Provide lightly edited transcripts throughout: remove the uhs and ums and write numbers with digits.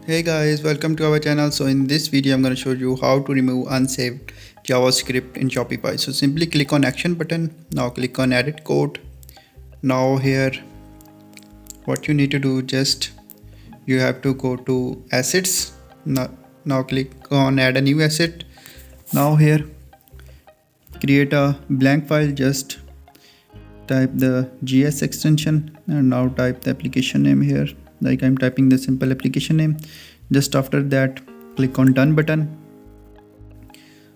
Hey guys, welcome to our channel. So in this video I'm going to show you how to remove unsaved JavaScript in Shopify. So simply click on action button. Now click on edit code. Now here what you need to do, just you have to go to assets. Now click on add a new asset. Now here create a blank file. Just type the GS extension and now type the application name here. Like I'm typing the simple application name. Just after that click on done button.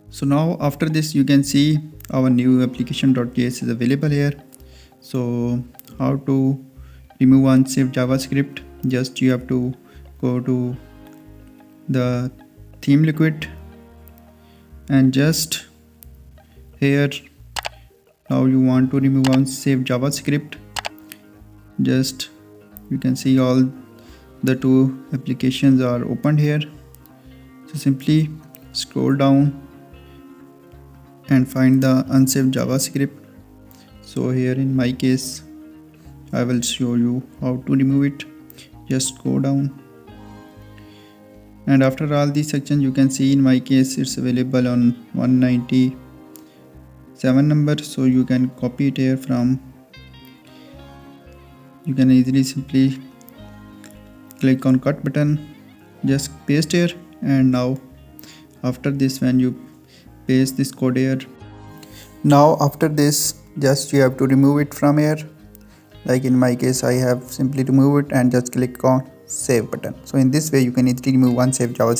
So now after this you can see our new application.js is available here. So how to remove unsaved JavaScript, just you have to go to the theme liquid and just here now you want to remove unsaved JavaScript. Just you can see all the two applications are opened here. So simply scroll down and find the unsaved JavaScript. So here in my case I will show you how to remove it. Just go down and after all these sections you can see in my case it's available on 197 number. So you can copy it here from, you can easily simply click on cut button, just paste here. And now after this when you paste this code here, now after this just you have to remove it from here. Like in my case I have simply remove it and just click on save button. So in this way you can easily remove unsaved JavaScript.